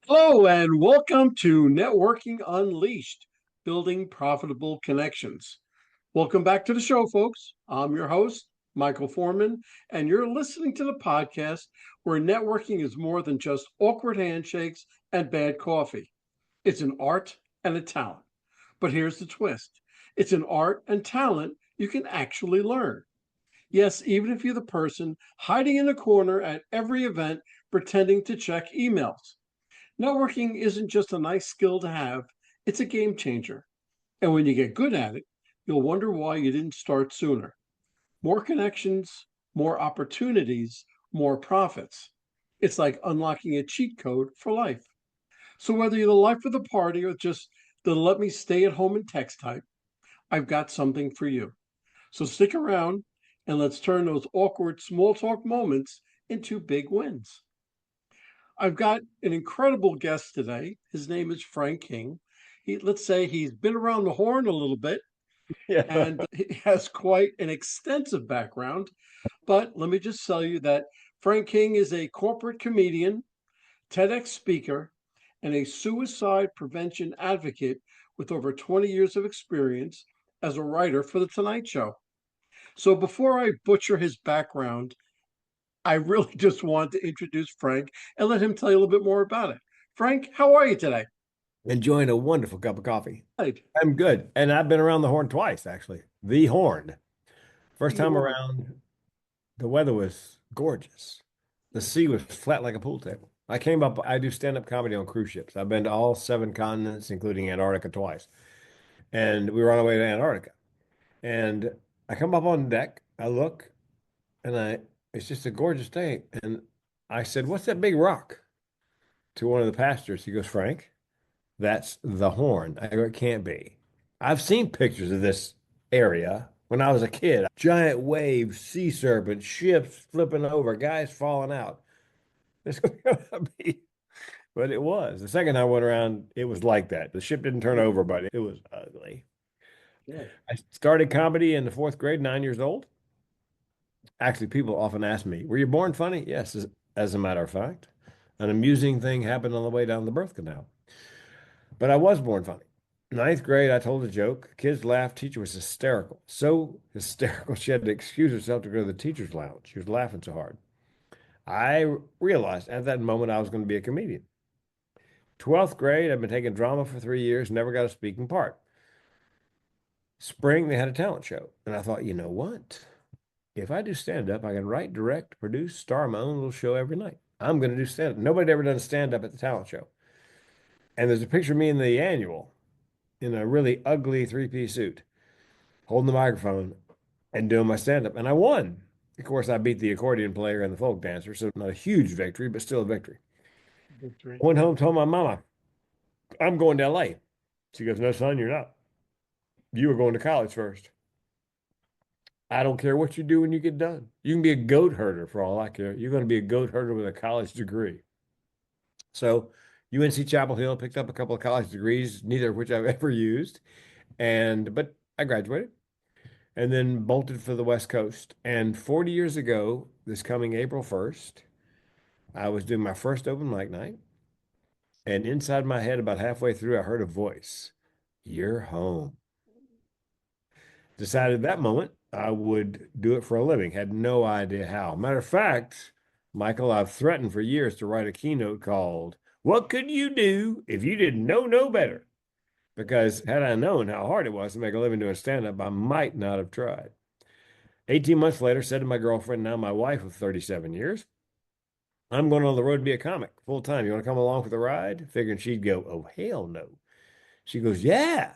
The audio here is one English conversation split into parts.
Hello, and welcome to Networking Unleashed, Building Profitable Connections. Welcome back to the show, folks. I'm your host, Michael Forman, and you're listening to the podcast where networking is more than just awkward handshakes and bad coffee. It's an art and a talent. But here's the twist, it's an art and talent you can actually learn. Yes, even if you're the person hiding in a corner at every event pretending to check emails. Networking isn't just a nice skill to have, it's a game changer. And when you get good at it, you'll wonder why you didn't start sooner. More connections, more opportunities, more profits. It's like unlocking a cheat code for life. So whether you're the life of the party or just the let me stay at home and text type, I've got something for you. So stick around and let's turn those awkward small talk moments into big wins. I've got an incredible guest today. His name is Frank King. Let's say he's been around the horn a little bit Yeah. and he has quite an extensive background. But let me just tell you that Frank King is a corporate comedian, TEDx speaker, and a suicide prevention advocate with over 20 years of experience as a writer for The Tonight Show. So before I butcher his background, I really just want to introduce Frank and let him tell you a little bit more about it. Frank, how are you today? Enjoying a wonderful cup of coffee. Right. I'm good. And I've been around the horn twice, actually. The horn. First The time horn. around, the weather was gorgeous. The sea was flat like a pool table. I came up, I do stand-up comedy on cruise ships. I've been to all seven continents, including Antarctica twice. And we were on our way to Antarctica. And I come up on deck, I look, and it's just a gorgeous day. And I said, "What's that big rock?" To one of the pastors. He goes, "Frank, that's the horn." I go, "It can't be. I've seen pictures of this area when I was a kid. Giant waves, sea serpents, ships flipping over, guys falling out. It's gonna be, but it was. The second time I went around, it was like that. The ship didn't turn over, but it was ugly. Yeah. I started comedy in the fourth grade, 9 years old. Actually, people often ask me, "Were you born funny?" Yes, as a matter of fact. An amusing thing happened on the way down the birth canal. But I was born funny. Ninth grade, I told a joke. Kids laughed. Teacher was hysterical. So hysterical, she had to excuse herself to go to the teacher's lounge. She was laughing so hard. I realized at that moment I was going to be a comedian. 12th grade, I've been taking drama for 3 years, never got a speaking part. Spring, they had a talent show. And I thought, you know what? If I do stand up, I can write, direct, produce, star my own little show every night. I'm going to do stand up. Nobody ever done stand up at the talent show. And there's a picture of me in the annual in a really ugly three-piece suit, holding the microphone and doing my stand-up. And I won. Of course, I beat the accordion player and the folk dancer, so not a huge victory, but still a victory. Victory. I went home, told my mama, "I'm going to LA." She goes, "No, son, you're not. You were going to college first. I don't care what you do when you get done. You can be a goat herder for all I care. You're going to be a goat herder with a college degree." So UNC Chapel Hill picked up a couple of college degrees, neither of which I've ever used. But I graduated and then bolted for the West Coast. And 40 years ago, this coming April 1st, I was doing my first open mic night. And inside my head, about halfway through, I heard a voice. "You're home." Decided that moment I would do it for a living. Had no idea how. Matter of fact, Michael, I've threatened for years to write a keynote called "What Could You Do If You Didn't Know No Better?" Because had I known how hard it was to make a living doing stand-up, I might not have tried. 18 months later, said to my girlfriend, now my wife of 37 years, "I'm going on the road to be a comic full time. You want to come along for the ride?" Figuring she'd go, "Oh, hell no." She goes, "Yeah."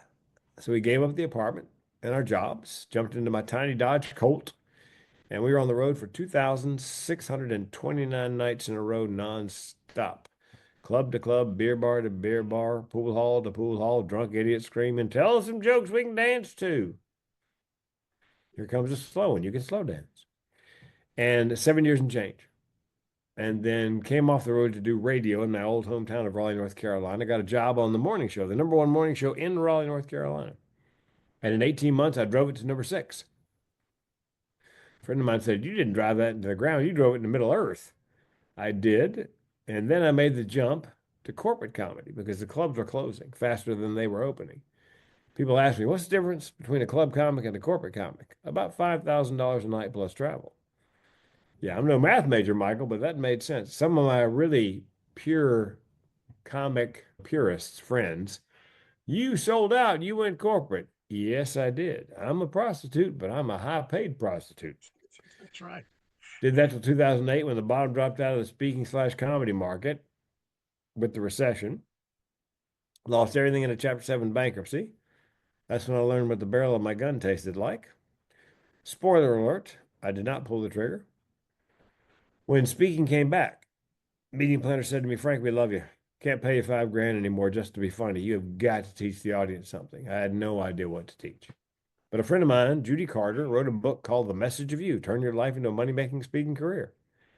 So we gave up the apartment and our jobs, jumped into my tiny Dodge Colt, and we were on the road for 2,629 nights in a row nonstop. Club to club, beer bar to beer bar, pool hall to pool hall, drunk idiots screaming, "Tell us some jokes we can dance to." Here comes a slow one. You can slow dance. And 7 years and change. And then came off the road to do radio in my old hometown of Raleigh, North Carolina. Got a job on the morning show, the number one morning show in Raleigh, North Carolina. And in 18 months, I drove it to number six. A friend of mine said, "You didn't drive that into the ground. You drove it in the middle earth." I did. And then I made the jump to corporate comedy because the clubs were closing faster than they were opening. People ask me, what's the difference between a club comic and a corporate comic? About $5,000 a night plus travel. Yeah, I'm no math major, Michael, but that made sense. Some of my really pure comic purists friends, you sold out, you went corporate. Yes, I did. I'm a prostitute, but I'm a high paid prostitute. That's right. Did that till 2008 when the bottom dropped out of the speaking/comedy market with the recession. Lost everything in a Chapter 7 bankruptcy. That's when I learned what the barrel of my gun tasted like. Spoiler alert, I did not pull the trigger. When speaking came back, meeting planner said to me, Frank, we love you. Can't pay you $5,000 anymore just to be funny. You have got to teach the audience something. I had no idea what to teach. But a friend of mine, Judy Carter, wrote a book called The Message of You, Turn Your Life into a Money-Making Speaking Career.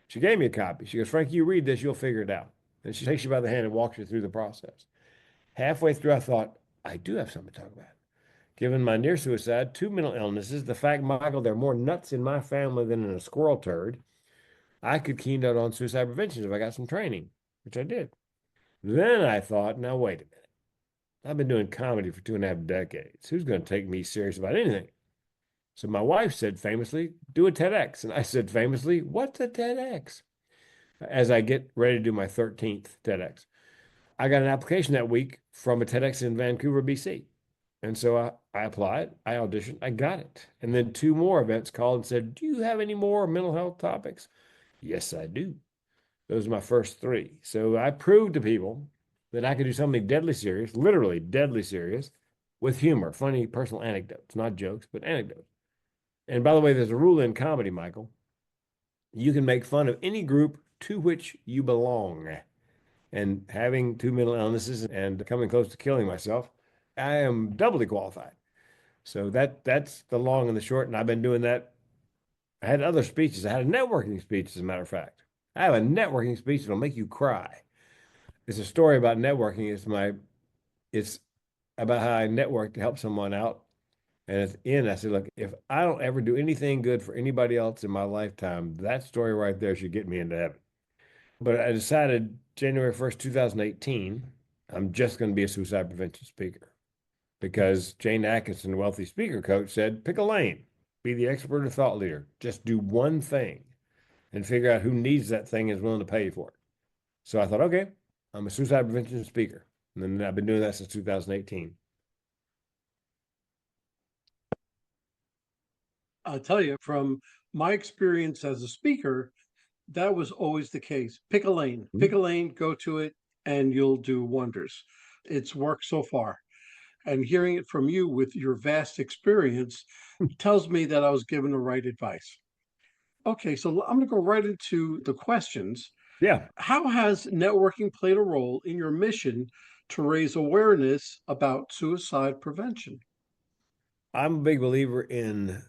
She gave me a copy. She goes, Frank, you read this, you'll figure it out. And she takes you by the hand and walks you through the process. Halfway through, I thought, I do have something to talk about. Given my near suicide, 2 mental illnesses, the fact, Michael, there are more nuts in my family than in a squirrel turd, I could keynote on suicide prevention if I got some training, which I did. Then I thought, now wait a minute. I've been doing comedy for 2.5 decades. Who's going to take me serious about anything? So my wife said famously, do a TEDx. And I said famously, what's a TEDx? As I get ready to do my 13th TEDx. I got an application that week from a TEDx in Vancouver, BC. And so I applied, I auditioned, I got it. And then 2 more events called and said, do you have any more mental health topics? Yes, I do. Those are my first 3. So I proved to people that I could do something deadly serious, literally deadly serious, with humor, funny personal anecdotes, not jokes, but anecdotes. And by the way, there's a rule in comedy, Michael. You can make fun of any group to which you belong. And having 2 mental illnesses and coming close to killing myself, I am doubly qualified. So that's the long and the short. And I've been doing that. I had other speeches. I had a networking speech, as a matter of fact. I have a networking speech that'll make you cry. It's a story about networking. It's about how I networked to help someone out. And at the end, I said, look, if I don't ever do anything good for anybody else in my lifetime, that story right there should get me into heaven. But I decided January 1st, 2018, I'm just going to be a suicide prevention speaker because Jane Atkinson, wealthy speaker coach, said, pick a lane, be the expert or thought leader. Just do one thing and figure out who needs that thing and is willing to pay you for it. So I thought, okay, I'm a suicide prevention speaker. And then I've been doing that since 2018. I'll tell you from my experience as a speaker, that was always the case. Pick a lane, go to it, and you'll do wonders. It's worked so far. And hearing it from you with your vast experience tells me that I was given the right advice. Okay, so I'm going to go right into the questions. Yeah, How has networking played a role in your mission to raise awareness about suicide prevention? I'm a big believer in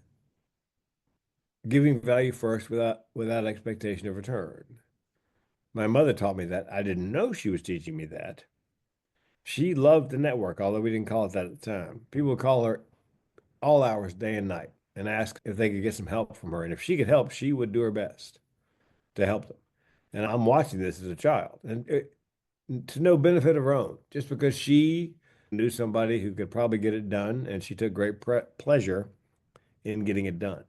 giving value first without expectation of return. My mother taught me that. I didn't know she was teaching me that. She loved the network, although we didn't call it that at the time. People would call her all hours, day and night, and ask if they could get some help from her. And if she could help, she would do her best to help them. And I'm watching this as a child, and to no benefit of her own, just because she knew somebody who could probably get it done, and she took great pleasure in getting it done.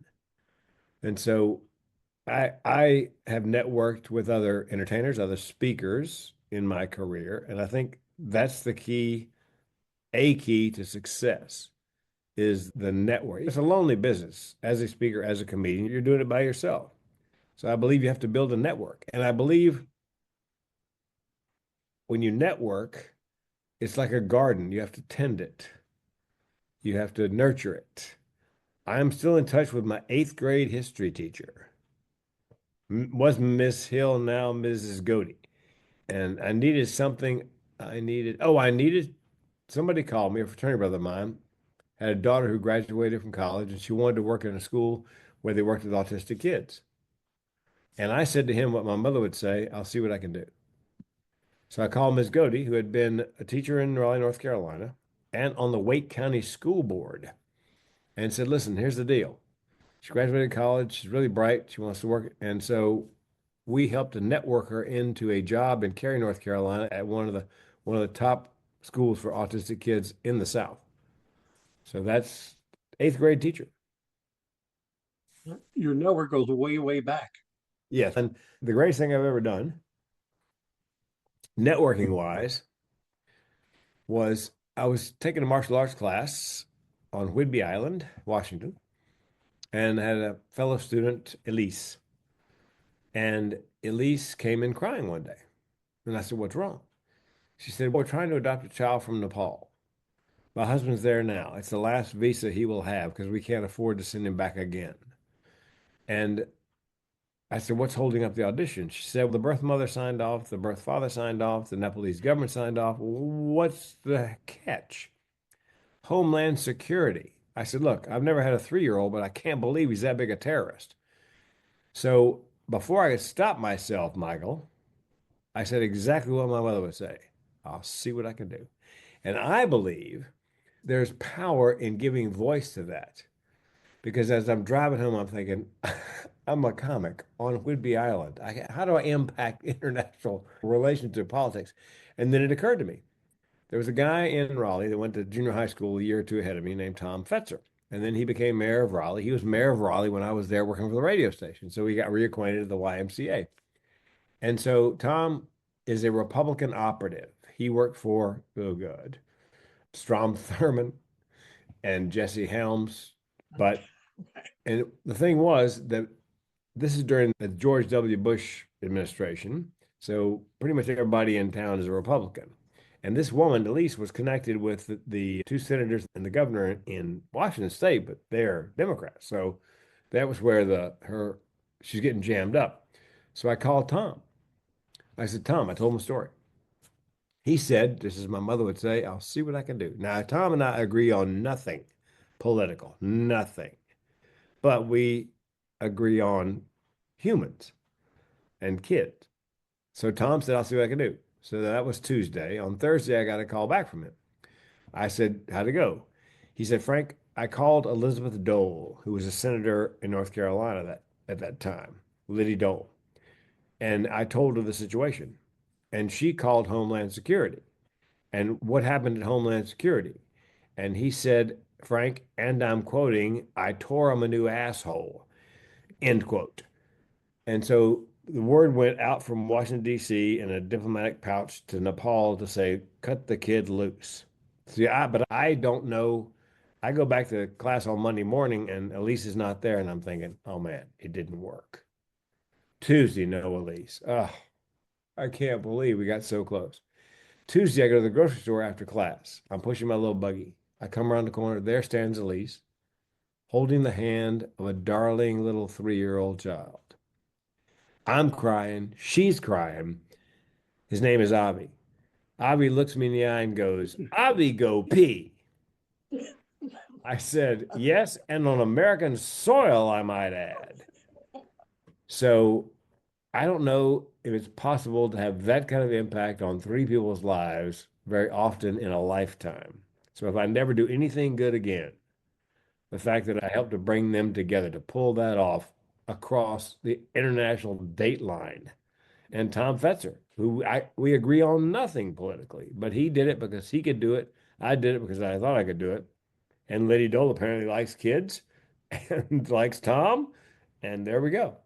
And so I have networked with other entertainers, other speakers in my career, and I think that's the key, a key to success is the network. It's a lonely business as a speaker, as a comedian. You're doing it by yourself. So I believe you have to build a network. And I believe when you network, it's like a garden. You have to tend it. You have to nurture it. I'm still in touch with my 8th grade history teacher. Was Miss Hill, now Mrs. Godey. And I needed something. I needed somebody called me, a fraternity brother of mine, had a daughter who graduated from college and she wanted to work in a school where they worked with autistic kids. And I said to him what my mother would say, I'll see what I can do. So I called Ms. Godey, who had been a teacher in Raleigh, North Carolina, and on the Wake County School Board, and said, listen, here's the deal. She graduated college. She's really bright. She wants to work. And so we helped a networker into a job in Cary, North Carolina at one of the top schools for autistic kids in the South. So that's eighth grade teacher. Your network goes way, way back. Yes. And the greatest thing I've ever done, networking wise, was I was taking a martial arts class on Whidbey Island, Washington, and I had a fellow student, Elise. And Elise came in crying one day. And I said, "What's wrong?" She said, "We're trying to adopt a child from Nepal. My husband's there now. It's the last visa he will have because we can't afford to send him back again." And I said, "What's holding up the audition?" She said, "Well, the birth mother signed off, the birth father signed off, the Nepalese government signed off. What's the catch?" Homeland Security. I said, "Look, I've never had a 3-year-old, but I can't believe he's that big a terrorist." So before I could stop myself, Michael, I said exactly what my mother would say. I'll see what I can do. And I believe there's power in giving voice to that. Because as I'm driving home, I'm thinking, I'm a comic on Whidbey Island. How do I impact international relations and politics? And then it occurred to me, there was a guy in Raleigh that went to junior high school a year or two ahead of me named Tom Fetzer. And then he became mayor of Raleigh. He was mayor of Raleigh when I was there working for the radio station. So we got reacquainted at the YMCA. And so Tom is a Republican operative. He worked for, oh good, Strom Thurmond and Jesse Helms. But, and the thing was that this is during the George W. Bush administration. So pretty much everybody in town is a Republican. And this woman, Elise, was connected with the two senators and the governor in Washington State, but they're Democrats. So that was where she's getting jammed up. So I called Tom. I said, "Tom," I told him a story. He said, just as my mother would say, "I'll see what I can do." Now, Tom and I agree on nothing political, nothing, but we agree on humans and kids. So Tom said, "I'll see what I can do." So that was Tuesday. On Thursday, I got a call back from him. I said, "How'd it go?" He said, "Frank, I called Elizabeth Dole, who was a senator in North Carolina at that time, Liddy Dole, and I told her the situation. And she called Homeland Security. And what happened at Homeland Security?" And he said, "Frank, and I'm quoting, I tore him a new asshole," end quote. And so the word went out from Washington, D.C. in a diplomatic pouch to Nepal to say, "Cut the kid loose." See, but I don't know. I go back to class on Monday morning and Elise is not there. And I'm thinking, oh man, it didn't work. Tuesday, no Elise. Oh, I can't believe we got so close. Tuesday, I go to the grocery store after class. I'm pushing my little buggy. I come around the corner. There stands Elise, holding the hand of a darling little 3-year-old child. I'm crying. She's crying. His name is Avi. Avi looks me in the eye and goes, "Avi, go pee." I said, "Yes, and on American soil, I might add." So I don't know if it's possible to have that kind of impact on 3 people's lives very often in a lifetime. So if I never do anything good again, the fact that I helped to bring them together to pull that off across the international date line. And Tom Fetzer, who we agree on nothing politically, but he did it because he could do it. I did it because I thought I could do it. And Liddy Dole apparently likes kids and likes Tom. And there we go.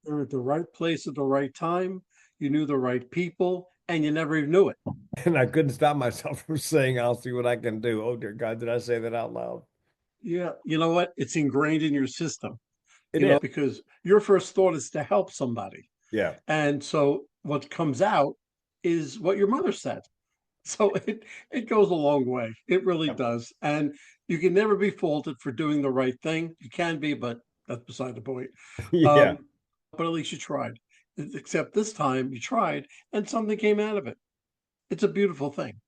You're at the right place at the right time. You knew the right people, and you never even knew it. And I couldn't stop myself from saying, "I'll see what I can do." Oh, dear God, did I say that out loud? Yeah, you know what? It's ingrained in your system, It is. because your first thought is to help somebody. Yeah. And so what comes out is what your mother said. So it goes a long way. It really Yep. does. And you can never be faulted for doing the right thing. You can be, but that's beside the point. Yeah. Um, but at least you tried. Except this time you tried and something came out of it. It's a beautiful thing.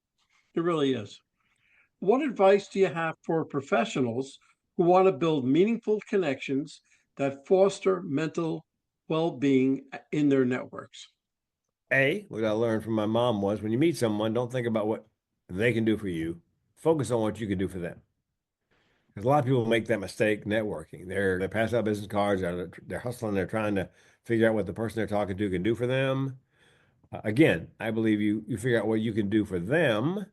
It really is. What advice do you have for professionals who want to build meaningful connections that foster mental well-being in their networks? What I learned from my mom was when you meet someone, don't think about what they can do for you. Focus on what you can do for them. Because a lot of people make that mistake networking. They pass out business cards, they're hustling, they're trying to figure out what the person they're talking to can do for them. Again, I believe you figure out what you can do for them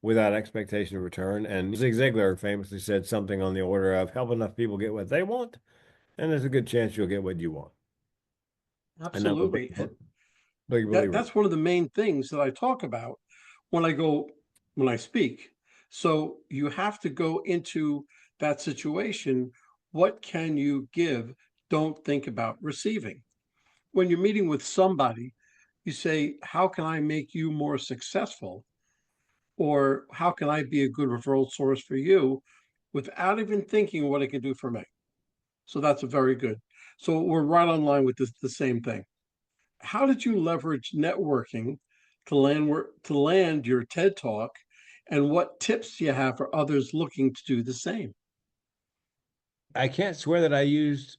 without expectation of return. And Zig Ziglar famously said something on the order of help enough people get what they want, and there's a good chance you'll get what you want. And I'm a Absolutely. big believer. That's one of the main things that I talk about when I go when I speak. So you have to go into that situation. What can you give? Don't think about receiving. When you're meeting with somebody, you say, how can I make you more successful? Or how can I be a good referral source for you without even thinking what it could do for me? So that's a very good. So we're right on line with this, the same thing. How did you leverage networking to land your TED Talk, and what tips do you have for others looking to do the same? I can't swear that I used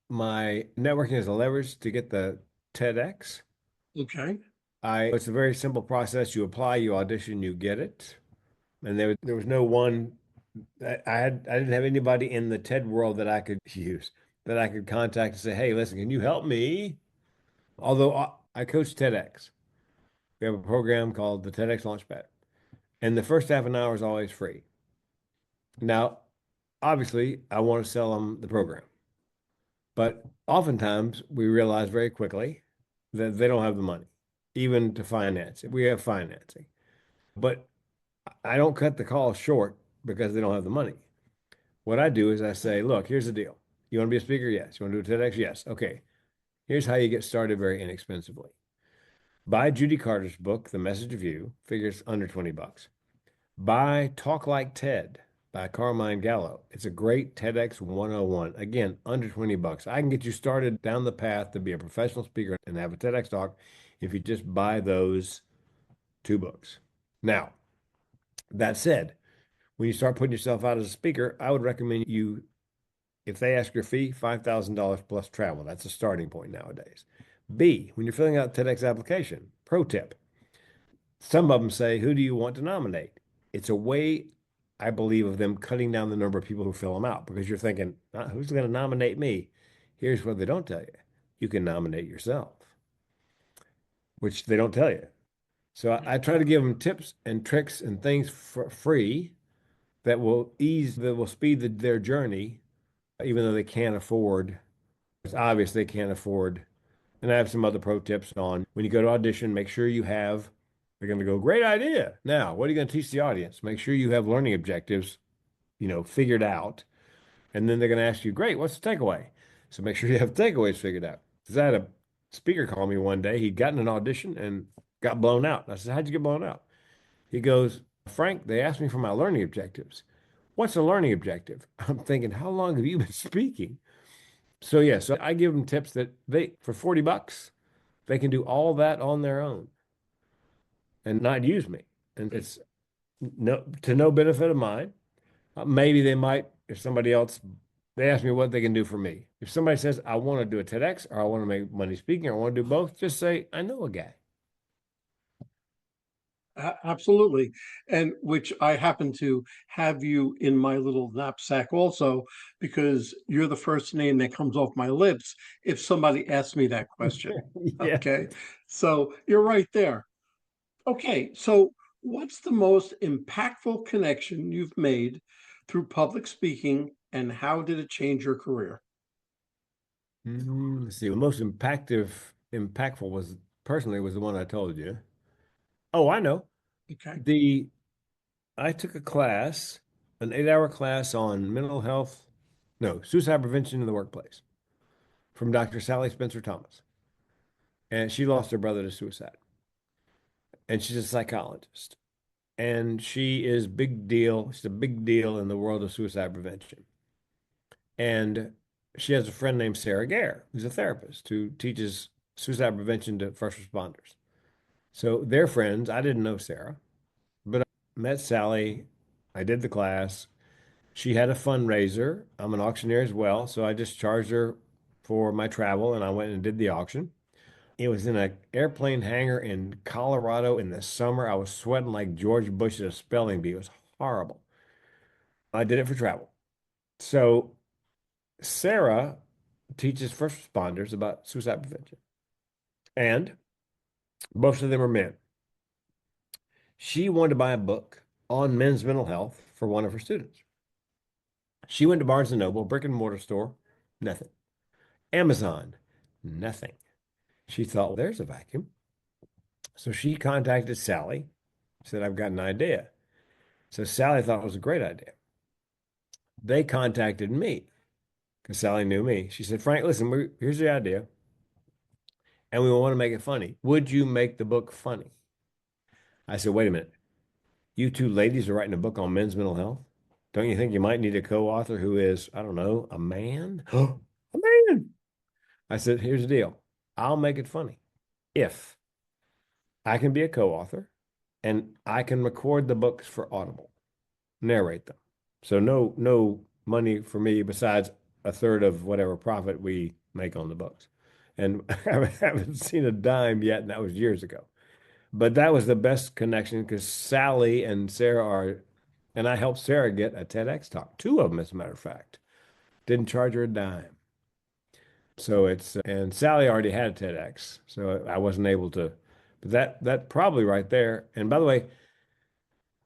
my networking as a leverage to get the TEDx. Okay. It's a very simple process. You apply, you audition, you get it. And there was no one I didn't have anybody in the TED world that I could use, that I could contact and say, hey, listen, can you help me? Although I coach TEDx. We have a program called the TEDx Launchpad. And the first half an hour is always free. Now, obviously, I want to sell them the program. But oftentimes we realize very quickly that they don't have the money, even to finance it. We have financing. But I don't cut the call short because they don't have the money. What I do is I say, look, here's the deal. You want to be a speaker? Yes. You want to do a TEDx? Yes. Okay. Here's how you get started very inexpensively. Buy Judy Carter's book, The Message of You, figures under 20 bucks. Buy Talk Like TED by Carmine Gallo. It's a great TEDx 101. Again, under 20 bucks. I can get you started down the path to be a professional speaker and have a TEDx talk if you just buy those two books. Now, that said, when you start putting yourself out as a speaker, I would recommend you, if they ask your fee, $5,000 plus travel. That's a starting point nowadays. B, when you're filling out the TEDx application, pro tip, some of them say, who do you want to nominate? It's a way, I believe, of them cutting down the number of people who fill them out because you're thinking, who's going to nominate me? Here's what they don't tell you. You can nominate yourself, which they don't tell you. So I try to give them tips and tricks and things for free that will speed their journey, even though they can't afford, it's obvious they can't afford. And I have some other pro tips on when you go to audition, make sure you have, they're going to go, great idea. Now, what are you going to teach the audience? Make sure you have learning objectives, figured out. And then they're going to ask you, great, what's the takeaway? So make sure you have takeaways figured out. Because I had a speaker call me one day. He'd gotten an audition and got blown out. And I said, how'd you get blown out? He goes, Frank, they asked me for my learning objectives. What's a learning objective? I'm thinking, how long have you been speaking? So I give them tips that for 40 bucks, they can do all that on their own and not use me. And it's to no benefit of mine. Maybe they might, if somebody else, they ask me what they can do for me. If somebody says, I want to do a TEDx or I want to make money speaking or I want to do both, just say, I know a guy. Absolutely. And which I happen to have you in my little knapsack also, because you're the first name that comes off my lips if somebody asks me that question. Yeah. Okay. So you're right there. Okay. So what's the most impactful connection you've made through public speaking, and how did it change your career? Let's see. The most impactful was personally was the one I told you. Oh, I know. Okay. The I took a class, an 8-hour class on mental health, no, suicide prevention in the workplace from Dr. Sally Spencer Thomas. And she lost her brother to suicide. And she's a psychologist. And she is big deal. She's a big deal in the world of suicide prevention. And she has a friend named Sarah Gare, who's a therapist who teaches suicide prevention to first responders. So they're friends. I didn't know Sarah, but I met Sally. I did the class. She had a fundraiser. I'm an auctioneer as well, so I just charged her for my travel and I went and did the auction. It was in an airplane hangar in Colorado in the summer. I was sweating like George Bush at a spelling bee. It was horrible. I did it for travel. So Sarah teaches first responders about suicide prevention, and most of them are men. She wanted to buy a book on men's mental health for one of her students. She went to Barnes and Noble, brick and mortar store, nothing. Amazon, nothing. She thought, well, there's a vacuum. So she contacted Sally, said, I've got an idea. So Sally thought it was a great idea. They contacted me because Sally knew me. She said, Frank, listen, here's the idea, and we want to make it funny. Would you make the book funny? I said, wait a minute. You two ladies are writing a book on men's mental health. Don't you think you might need a co-author who is, I don't know, a man? A man. I said, here's the deal. I'll make it funny if I can be a co-author and I can record the books for Audible, narrate them. So no money for me besides a third of whatever profit we make on the books. And I haven't seen a dime yet, and that was years ago. But that was the best connection because Sally and Sarah are, and I helped Sarah get a TEDx talk, two of them, as a matter of fact. Didn't charge her a dime. So and Sally already had a TEDx, so I wasn't able to, but that probably right there. And by the way,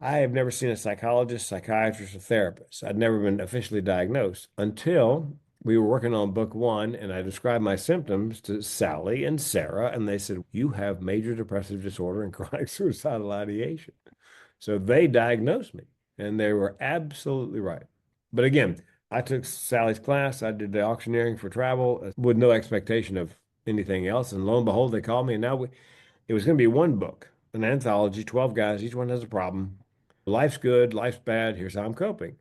I have never seen a psychologist, psychiatrist, or therapist. I'd never been officially diagnosed until we were working on book one, and I described my symptoms to Sally and Sarah, and they said, you have major depressive disorder and chronic suicidal ideation. So they diagnosed me, and they were absolutely right. But again, I took Sally's class. I did the auctioneering for travel with no expectation of anything else. And lo and behold, they called me, and it was going to be one book, an anthology, 12 guys, each one has a problem. Life's good, life's bad, here's how I'm coping.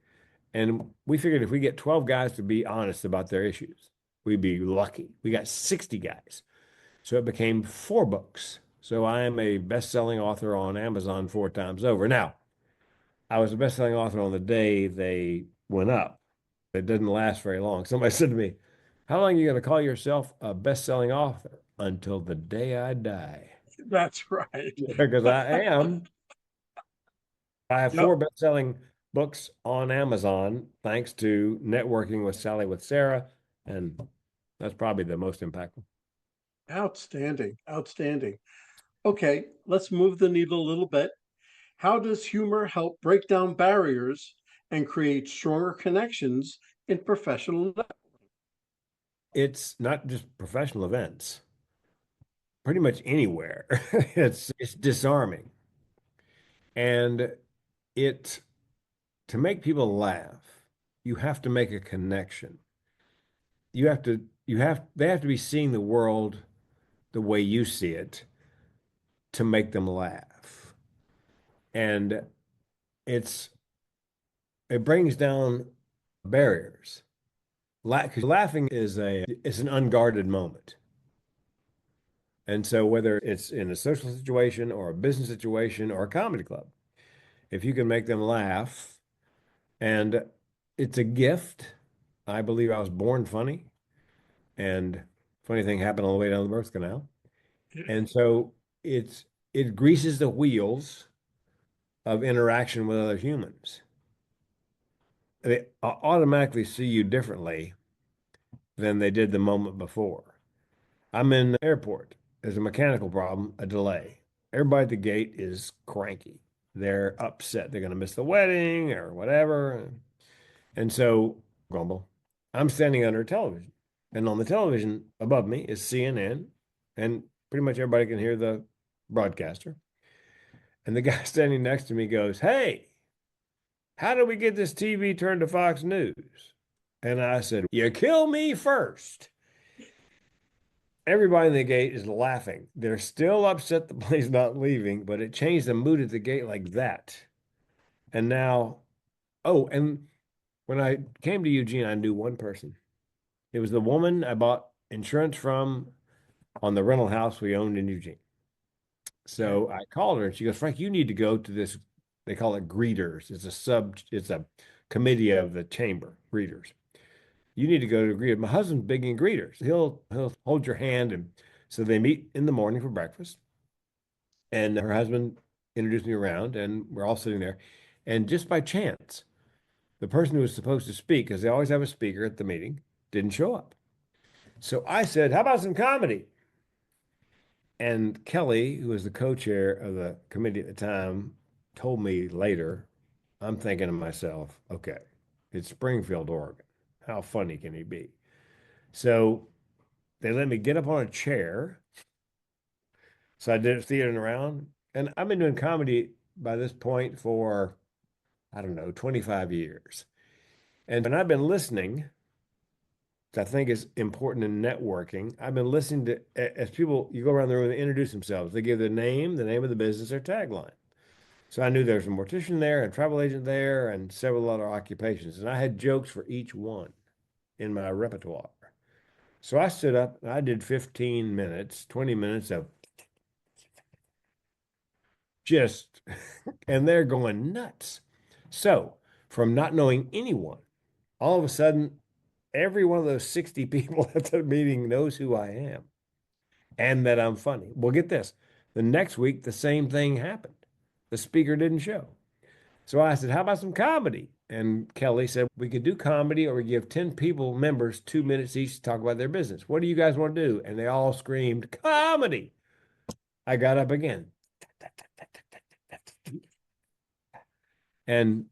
And we figured if we get 12 guys to be honest about their issues, we'd be lucky. We got 60 guys. So it became four books. So I am a best-selling author on Amazon four times over. Now, I was a best-selling author on the day they went up. It didn't last very long. Somebody said to me, how long are you going to call yourself a best-selling author? Until the day I die. That's right. Because I am. I have Yep. four best-selling books on Amazon thanks to networking with Sally with Sarah, and that's probably the most impactful. Outstanding. Outstanding. Okay, let's move the needle a little bit. How does humor help break down barriers and create stronger connections in professional life? It's not just professional events, pretty much anywhere. It's disarming. And it to make people laugh, you have to make a connection. They have to be seeing the world the way you see it to make them laugh. And it's it brings down barriers. 'Cause laughing is an unguarded moment. And so whether it's in a social situation or a business situation or a comedy club, if you can make them laugh, and it's a gift. I believe I was born funny, and funny thing happened on the way down the birth canal. And so it's it greases the wheels of interaction with other humans. They automatically see you differently than they did the moment before. I'm in the airport. There's a mechanical problem, a delay. Everybody at the gate is cranky. They're upset. They're going to miss the wedding or whatever. And so, grumble. I'm standing under a television. And on the television above me is CNN. And pretty much everybody can hear the broadcaster. And the guy standing next to me goes, hey, how do we get this TV turned to Fox News? And I said, you kill me first. Everybody in the gate is laughing. They're still upset the plane's not leaving, but it changed the mood at the gate like that. And now, oh, and when I came to Eugene, I knew one person. It was the woman I bought insurance from on the rental house we owned in Eugene. Okay. So I called her and she goes, Frank, you need to go to this. They call it greeters. It's a committee of the chamber, greeters. You need to go to greet. My husband's big in greeters. He'll hold your hand, and so they meet in the morning for breakfast. And her husband introduced me around, and we're all sitting there. And just by chance, The person who was supposed to speak, because they always have a speaker at the meeting, didn't show up. So I said, how about some comedy? And Kelly, who was the co-chair of the committee at the time, told me later, I'm thinking to myself, okay, it's Springfield, Oregon. How funny can he be? So they let me get up on a chair. So I did it theater and around. And I've been doing comedy by this point for, I don't know, 25 years. And when I've been listening, which I think is important in networking, I've been listening to, as people, you go around the room, they introduce themselves. They give their name, the name of the business, their tagline. So I knew there was a mortician there, a travel agent there, and several other occupations. And I had jokes for each one in my repertoire. So I stood up and I did 15 minutes, 20 minutes of just, and they're going nuts. So from not knowing anyone, all of a sudden, every one of those 60 people at the meeting knows who I am and that I'm funny. Well, get this. The next week, the same thing happened. The speaker didn't show. So I said, how about some comedy? And Kelly said, we could do comedy or we give 10 people, members, 2 minutes each to talk about their business. What do you guys want to do? And they all screamed, comedy. I got up again. And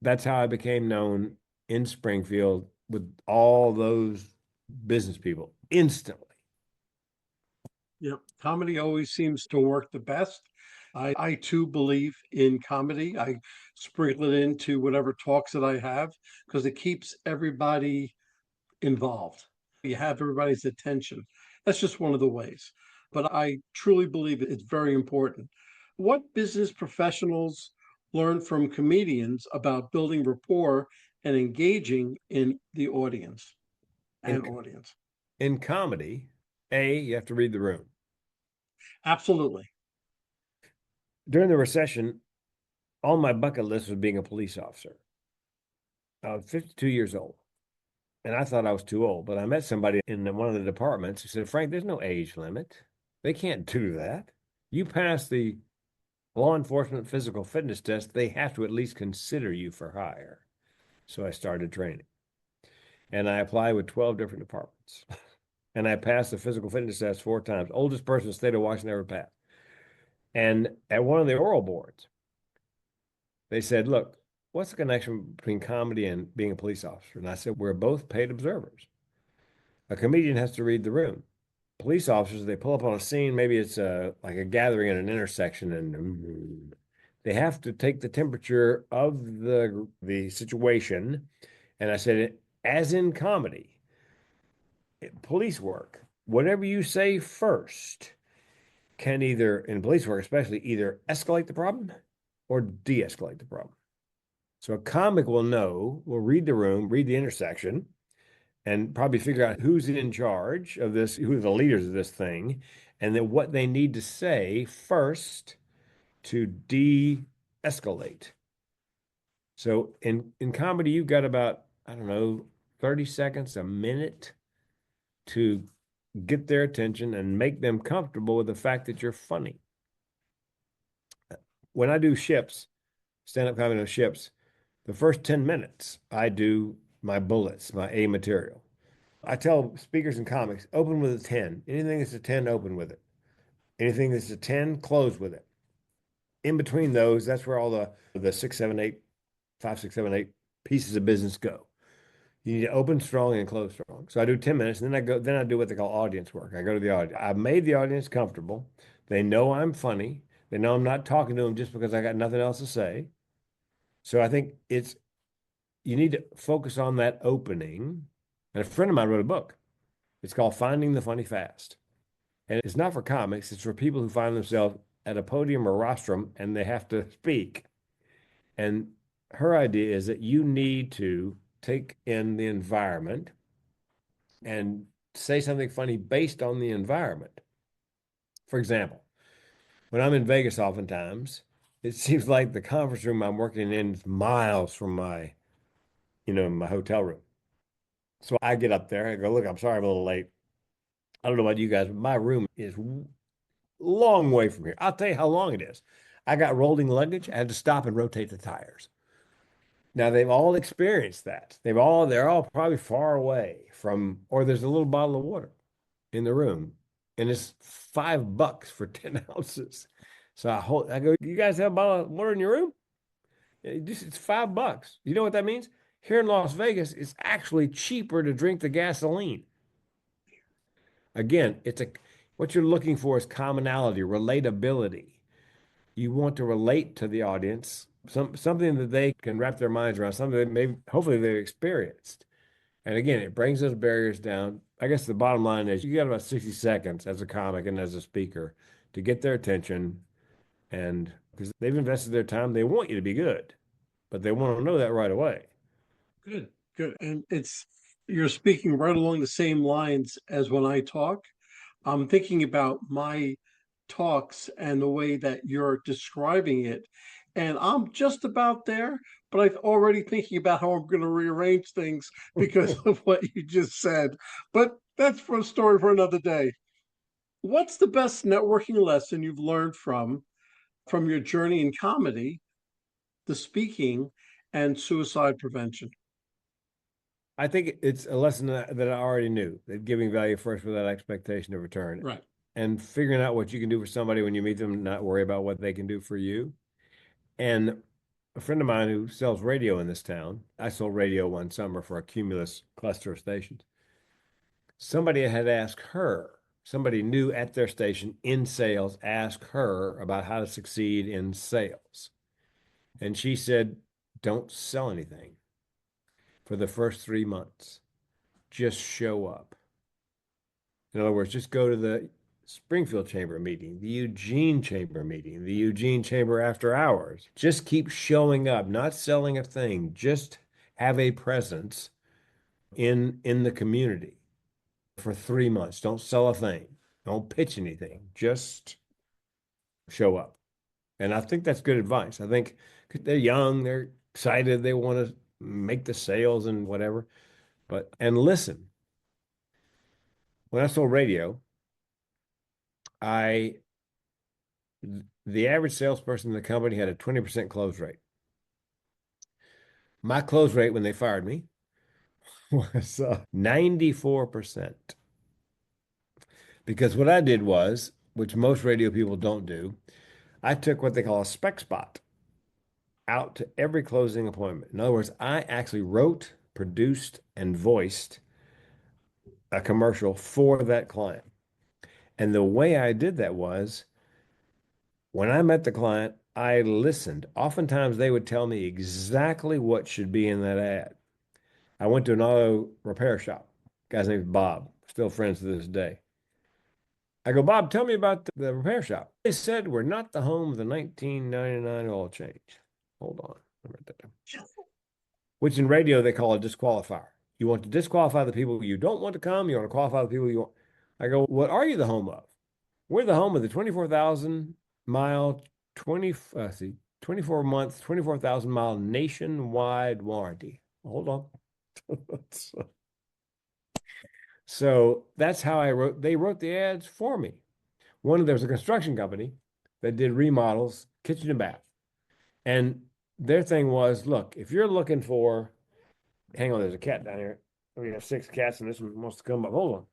that's how I became known in Springfield with all those business people instantly. Yep. Comedy always seems to work the best. I too believe in comedy. I sprinkle it into whatever talks that I have because it keeps everybody involved. You have everybody's attention. That's just one of the ways. But I truly believe it's very important. What business professionals learn from comedians about building rapport and engaging in the audience and In, audience? in comedy, you have to read the room. Absolutely. During the recession, on my bucket list was being a police officer. I was 52 years old. And I thought I was too old, but I met somebody in one of the departments who said, Frank, there's no age limit. They can't do that. You pass the law enforcement physical fitness test, they have to at least consider you for hire. So I started training. And I applied with 12 different departments. And I passed the physical fitness test 4 times. Oldest person in the state of Washington ever passed. And at one of the oral boards, they said, look, what's the connection between comedy and being a police officer? And I said, we're both paid observers. A comedian has to read the room. Police officers, they pull up on a scene, maybe it's like a gathering at an intersection, and they have to take the temperature of the situation. And I said, as in comedy, police work, whatever you say first can either, in police work especially, either escalate the problem or de-escalate the problem. So a comic will know, will read the room, read the intersection, and probably figure out who's in charge of this, who are the leaders of this thing, and then what they need to say first to de-escalate. So in comedy, you've got about, I don't know, 30 seconds, a minute to get their attention and make them comfortable with the fact that you're funny. When I do ships, stand-up comedy on ships, the first 10 minutes, I do my bullets, my A material. I tell speakers and comics, open with a 10. Anything that's a 10, open with it. Anything that's a 10, close with it. In between those, that's where all the 6, 7, 8, 5, 6, 7, 8 pieces of business go. You need to open strong and close strong. So I do 10 minutes, and then I do what they call audience work. I go to the audience. I've made the audience comfortable. They know I'm funny. They know I'm not talking to them just because I got nothing else to say. So I think you need to focus on that opening. And a friend of mine wrote a book. It's called Finding the Funny Fast. And it's not for comics, it's for people who find themselves at a podium or rostrum and they have to speak. And her idea is that you need to take in the environment and say something funny based on the environment. For example, when I'm in Vegas, oftentimes, it seems like the conference room I'm working in is miles from my hotel room. So I get up there, I go, look, I'm sorry I'm a little late. I don't know about you guys, but my room is long way from here. I'll tell you how long it is. I got rolling luggage. I had to stop and rotate the tires. Now they've all experienced that. They're all probably far away from, or there's a little bottle of water in the room, and it's $5 for 10 ounces. So I go, you guys have a bottle of water in your room? It's $5. You know what that means? Here in Las Vegas, it's actually cheaper to drink the gasoline. Again, what you're looking for is commonality, relatability. You want to relate to the audience, something that they can wrap their minds around, something that maybe hopefully they've experienced. And again, it brings those barriers down. I guess the bottom line is you got about 60 seconds as a comic and as a speaker to get their attention. And because they've invested their time, they want you to be good, but they want to know that right away. Good, good. And you're speaking right along the same lines as when I talk. I'm thinking about my talks and the way that you're describing it. And I'm just about there, but I'm already thinking about how I'm going to rearrange things because of what you just said. But that's for a story for another day. What's the best networking lesson you've learned from your journey in comedy, the speaking, and suicide prevention? I think it's a lesson that I already knew, that giving value first without expectation of return, Right. and figuring out what you can do for somebody when you meet them, not worry about what they can do for you. And a friend of mine who sells radio in this town, I sold radio one summer for a Cumulus cluster of stations. Somebody had asked her, somebody new at their station in sales asked her about how to succeed in sales. And she said, don't sell anything for the first 3 months. Just show up. In other words, just go to the Springfield Chamber meeting, the Eugene Chamber meeting, the Eugene Chamber after hours. Just keep showing up, not selling a thing. Just have a presence in the community for 3 months. Don't sell a thing. Don't pitch anything. Just show up. And I think that's good advice. I think 'cause they're young, they're excited, they want to make the sales and whatever. And listen. When I sold radio, I the average salesperson in the company had a 20% close rate. My close rate when they fired me was 94%. Because what I did was, which most radio people don't do, I took what they call a spec spot out to every closing appointment. In other words, I actually wrote, produced, and voiced a commercial for that client. And the way I did that was when I met the client, I listened. Oftentimes they would tell me exactly what should be in that ad. I went to an auto repair shop. Guy's name is Bob, still friends to this day. I go, Bob, tell me about the repair shop. They said we're not the home of the 1999 oil change. Hold on. Let me write that down. Which in radio they call a disqualifier. You want to disqualify the people you don't want to come. You want to qualify the people you want. I go, what are you the home of? We're the home of the 24,000 mile, 24 month, 24,000 mile nationwide warranty. Hold on. So that's how they wrote the ads for me. There was a construction company that did remodels, kitchen and bath. And their thing was, look, if you're looking for, hang on, there's a cat down here. We have 6 cats and this one wants to come up. Hold on.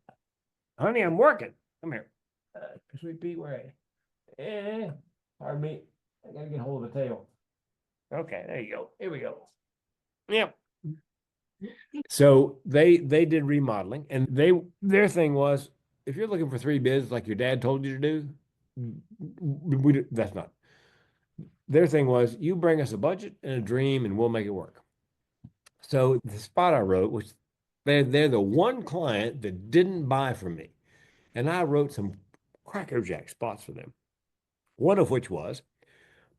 Honey, I'm working. Come here. Sweet Pete, where are you? Eh, pardon me. I gotta get hold of the tail. Okay, there you go. Here we go. Yep. So they did remodeling, and their thing was, if you're looking for 3 bids like your dad told you to do, that's not. Their thing was, you bring us a budget and a dream, and we'll make it work. So the spot I wrote, which they're the one client that didn't buy from me, and I wrote some crackerjack spots for them. One of which was,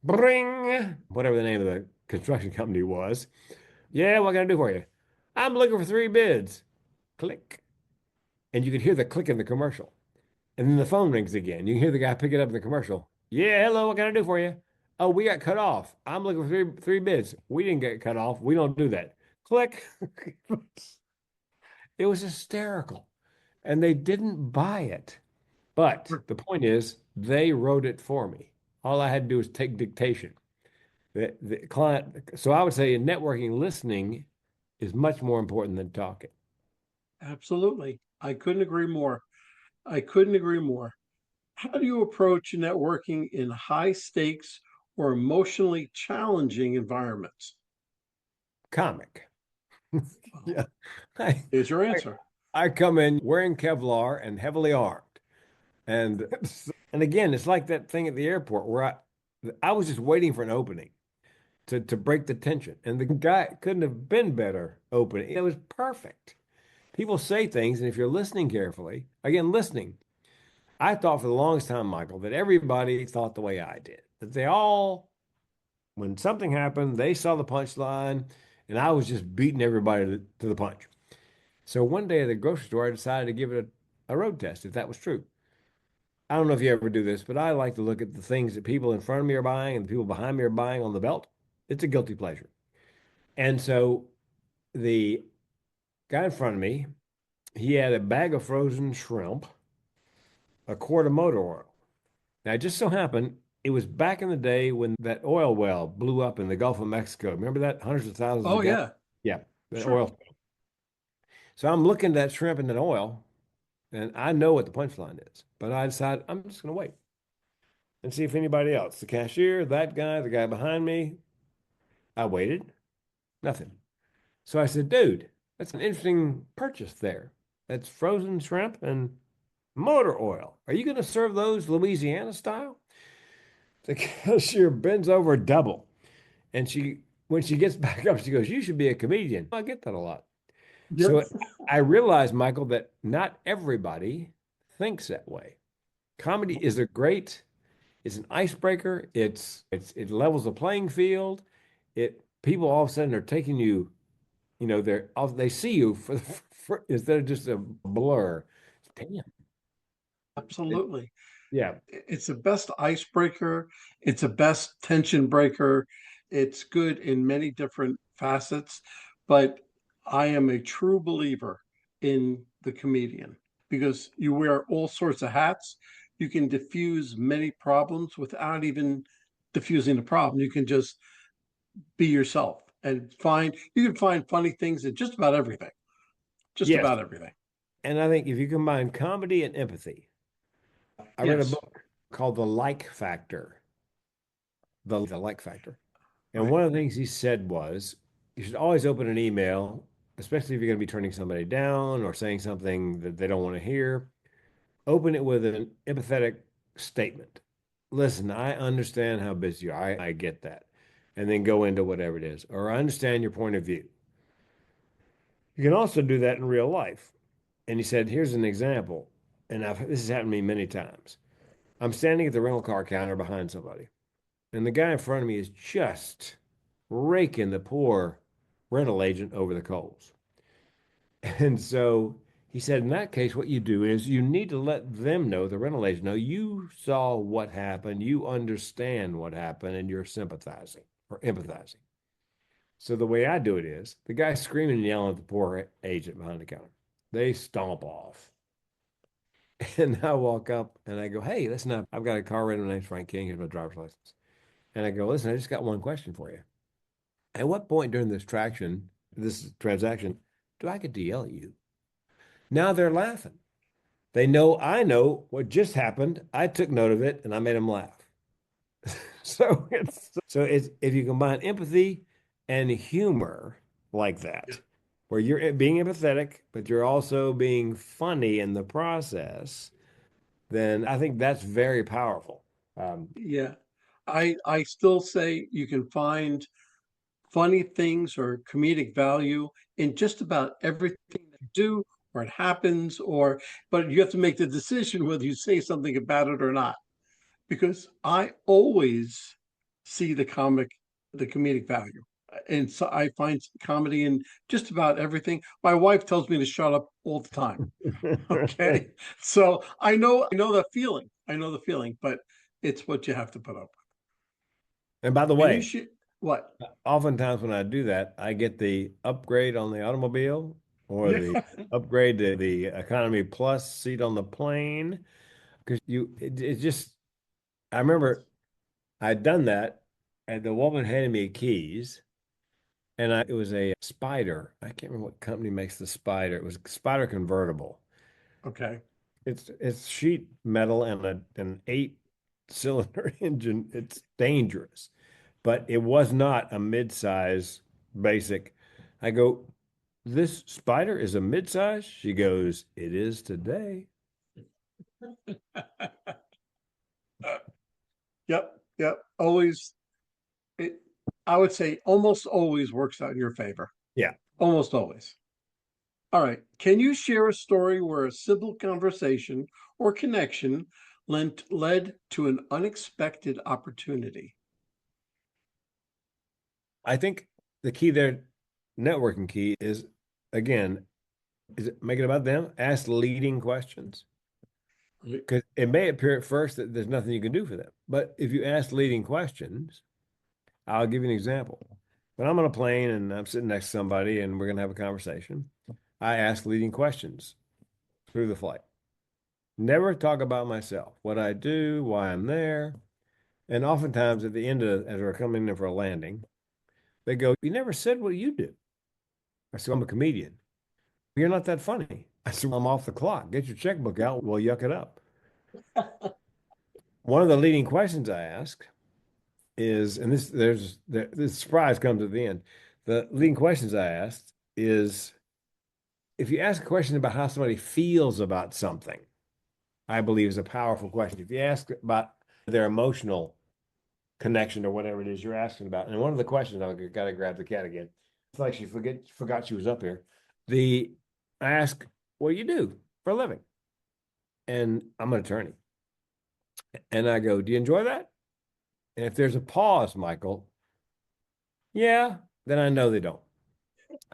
bring whatever the name of the construction company was. Yeah, what can I do for you? I'm looking for 3 bids. Click. And you can hear the click in the commercial. And then the phone rings again. You can hear the guy pick it up in the commercial. Yeah, hello, what can I do for you? Oh, we got cut off. I'm looking for three bids. We didn't get cut off. We don't do that. Click. It was hysterical. And they didn't buy it. But the point is, they wrote it for me. All I had to do was take dictation. The client. So I would say in networking, listening is much more important than talking. Absolutely. I couldn't agree more. I couldn't agree more. How do you approach networking in high stakes or emotionally challenging environments? Comic. Well, Yeah. I, here's your I answer. I come in wearing Kevlar and heavily armed. And and again, it's like that thing at the airport where I was just waiting for an opening to break the tension. And the guy couldn't have been better opening. It was perfect. People say things, and if you're listening carefully, again, listening, I thought for the longest time, Michael, that everybody thought the way I did. That they all, when something happened, they saw the punchline, and I was just beating everybody to the punch. So one day at the grocery store, I decided to give it a road test if that was true. I don't know if you ever do this, but I like to look at the things that people in front of me are buying and the people behind me are buying on the belt. It's a guilty pleasure. And so the guy in front of me, he had a bag of frozen shrimp, a quart of motor oil. Now, it just so happened it was back in the day when that oil well blew up in the Gulf of Mexico. Remember that? Hundreds of thousands Oh, of gallons? yeah, Yeah, the sure. oil. So I'm looking at that shrimp and that oil, and I know what the punchline is, but I decided I'm just going to wait and see if anybody else, the cashier, that guy, the guy behind me. I waited, nothing. So I said, dude, that's an interesting purchase there. That's frozen shrimp and motor oil. Are you going to serve those Louisiana style? The cashier bends over double. And when she gets back up, she goes, you should be a comedian. I get that a lot. Yep. So I realized, Michael, that not everybody thinks that way. Comedy is it's an icebreaker. It levels the playing field. People all of a sudden are taking you, they see you instead of just a blur. Damn. It- Absolutely. yeah. It's the best icebreaker. It's a best tension breaker. It's good in many different facets, but I am a true believer in the comedian because you wear all sorts of hats. You can diffuse many problems without even diffusing the problem. You can just be yourself and you can find funny things in just about everything. Just Yes. about everything. And I think if you combine comedy and empathy, I read a Yes. book called The Like Factor. The Like Factor. And Right. one of the things he said was you should always open an email, especially if you're going to be turning somebody down or saying something that they don't want to hear. Open it with an empathetic statement. Listen, I understand how busy you are. I get that. And then go into whatever it is. Or I understand your point of view. You can also do that in real life. And he said, here's an example. And this has happened to me many times. I'm standing at the rental car counter behind somebody, and the guy in front of me is just raking the poor rental agent over the coals. And so he said, in that case, what you do is you need to let them know, the rental agent know, you saw what happened, you understand what happened, and you're sympathizing or empathizing. So the way I do it is the guy screaming and yelling at the poor agent behind the counter. They stomp off. And I walk up and I go, hey, listen up. I've got a car rental. My name's Frank King. Here's my driver's license. And I go, listen, I just got one question for you. At what point during this transaction, do I get to yell at you? Now they're laughing. They know I know what just happened. I took note of it and I made them laugh. So it's if you combine empathy and humor like Yeah. that, where you're being empathetic, but you're also being funny in the process, then I think that's very powerful. Yeah. I still say you can find funny things or comedic value in just about everything that you do or it happens but you have to make the decision whether you say something about it or not because I always see the comedic value. And so I find comedy in just about everything. My wife tells me to shut up all the time. Okay. So I know the feeling. I know the feeling, but it's what you have to put up with. And by the And you way, should what? oftentimes when I do that, I get the upgrade on the automobile or Yeah. the upgrade to the economy plus seat on the plane. Because it just, I remember I'd done that And the woman handed me keys, and it was a Spider. I can't remember what company makes the Spider. It was a Spider convertible. Okay. It's sheet metal and an 8-cylinder engine. It's dangerous, but it was not a mid-size basic. I go, this Spider is a mid-size? She goes, it is today. Yep. Yep. Always, it, I would say almost always works out in your favor. Yeah. Almost always. All right. Can you share a story where a simple conversation or connection led to an unexpected opportunity? I think the key there, networking key is, again, is it make it about them? Ask leading questions. Because it may appear at first that there's nothing you can do for them. But if you ask leading questions, I'll give you an example. When I'm on a plane and I'm sitting next to somebody and we're going to have a conversation, I ask leading questions through the flight. Never talk about myself, what I do, why I'm there. And oftentimes at the end of, as we're coming in for a landing, they go, you never said what you do. I said, I'm a comedian. You're not that funny. I said, well, I'm off the clock. Get your checkbook out. We'll yuck it up. One of the leading questions I ask is, and this surprise comes at the end. The leading questions I asked is, if you ask a question about how somebody feels about something, I believe is a powerful question. If you ask about their emotional connection or whatever it is you're asking about, and one of the questions, I got to grab the cat again. It's like she forgot she was up here. I ask, what do you do for a living? And I'm an attorney. And I go, do you enjoy that? And if there's a pause, Michael, yeah, then I know they don't.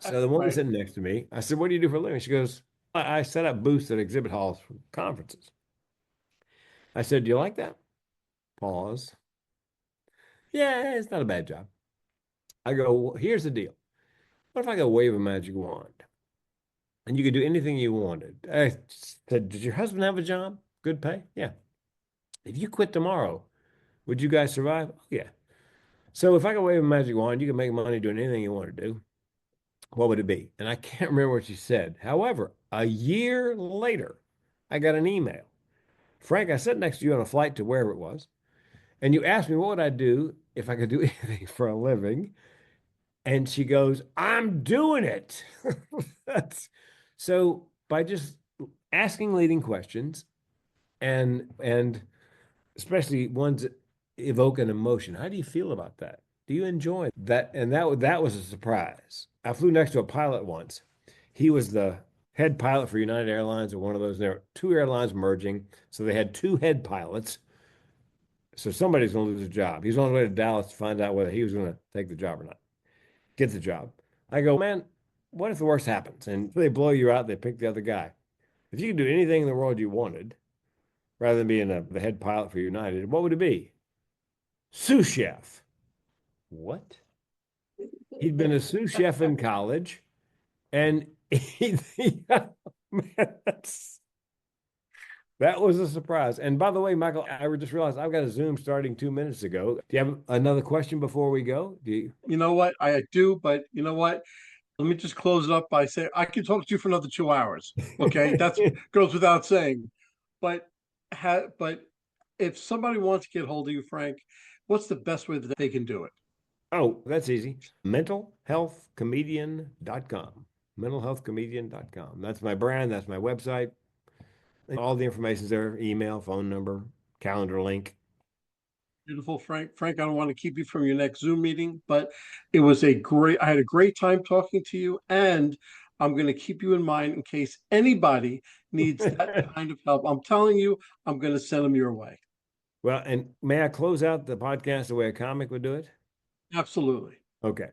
So the woman Right. sitting next to me, I said, what do you do for a living? She goes, I set up booths at exhibit halls for conferences. I said, do you like that? Pause. Yeah, it's not a bad job. I go, well, here's the deal. What if I go wave a magic wand and you could do anything you wanted? I said, does your husband have a job? Good pay? Yeah. If you quit tomorrow, would you guys survive? Oh, yeah. So if I could wave a magic wand, you can make money doing anything you want to do. What would it be? And I can't remember what she said. However, a year later, I got an email. Frank, I sat next to you on a flight to wherever it was, and you asked me what would I do if I could do anything for a living. And she goes, I'm doing it. That's so by just asking leading questions and especially ones that evoke an emotion. How do you feel about that? Do you enjoy that? And that was a surprise. I flew next to a pilot once. He was the head pilot for United Airlines or one of those. There were two airlines merging, so they had two head pilots. So somebody's going to lose a job. He's on his way to Dallas to find out whether he was going to take the job or not. Get the job. I go, man, what if the worst happens and they blow you out? They pick the other guy. If you could do anything in the world you wanted, rather than being the head pilot for United, what would it be? Sous chef. What? He'd been a sous chef in college, and man, that was a surprise. And by the way, Michael, I just realized I've got a Zoom starting 2 minutes ago. Do you have another question before we go? Do you? You know what? I do, but you know what? Let me just close it up by saying I could talk to you for another 2 hours. Okay, that's goes without saying. But but if somebody wants to get hold of you, Frank, what's the best way that they can do it? Oh, that's easy. Mentalhealthcomedian.com. Mentalhealthcomedian.com. That's my brand. That's my website. All the information's there, email, phone number, calendar link. Beautiful, Frank. Frank, I don't want to keep you from your next Zoom meeting, but it was I had a great time talking to you, and I'm going to keep you in mind in case anybody needs that kind of help. I'm telling you, I'm going to send them your way. Well, and may I close out the podcast the way a comic would do it? Absolutely. Okay.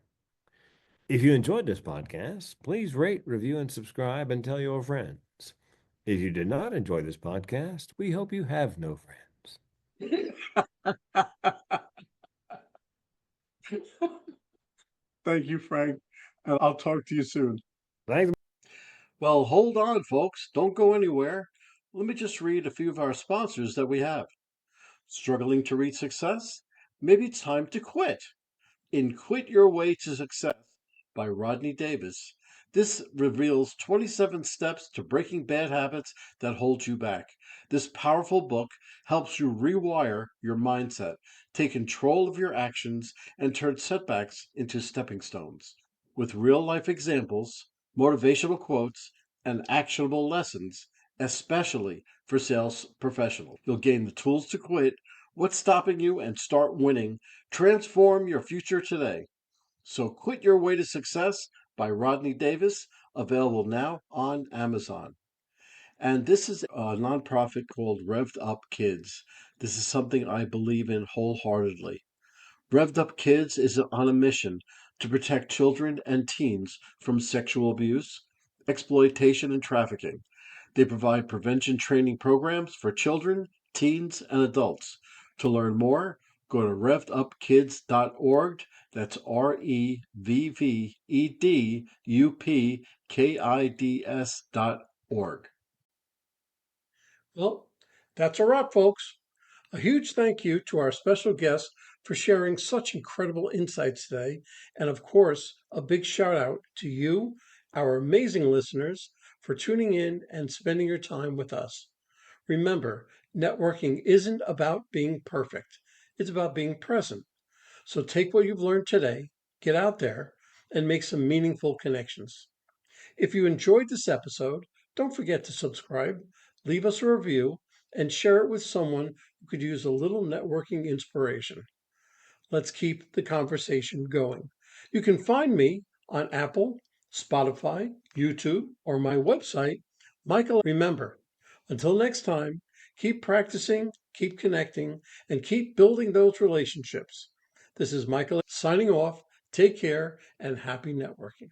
If you enjoyed this podcast, please rate, review, and subscribe and tell your friends. If you did not enjoy this podcast, we hope you have no friends. Thank you, Frank. And I'll talk to you soon. Thanks. Well, hold on, folks. Don't go anywhere. Let me just read a few of our sponsors that we have. Struggling to reach success? Maybe it's time to quit. In Quit Your Way to Success by Rodney Davis, this reveals 27 steps to breaking bad habits that hold you back. This powerful book helps you rewire your mindset, take control of your actions, and turn setbacks into stepping stones. With real life examples, motivational quotes, and actionable lessons, especially for sales professionals, you'll gain the tools to quit, what's stopping you, and start winning. Transform your future today. So, Quit Your Way to Success by Rodney Davis, available now on Amazon. And this is a nonprofit called Revved Up Kids. This is something I believe in wholeheartedly. Revved Up Kids is on a mission to protect children and teens from sexual abuse, exploitation, and trafficking. They provide prevention training programs for children, teens, and adults. To learn more, go to revvedupkids.org. That's REVVEDUPKIDS.org. Well, that's a wrap, folks. A huge thank you to our special guest for sharing such incredible insights today. And of course, a big shout out to you, our amazing listeners, for tuning in and spending your time with us. Remember, networking isn't about being perfect, it's about being present. So take what you've learned today, get out there, and make some meaningful connections. If you enjoyed this episode, don't forget to subscribe, leave us a review, and share it with someone who could use a little networking inspiration. Let's keep the conversation going. You can find me on Apple, Spotify, YouTube, or my website, Michael. Remember, until next time, keep practicing, keep connecting, and keep building those relationships. This is Michael signing off. Take care and happy networking.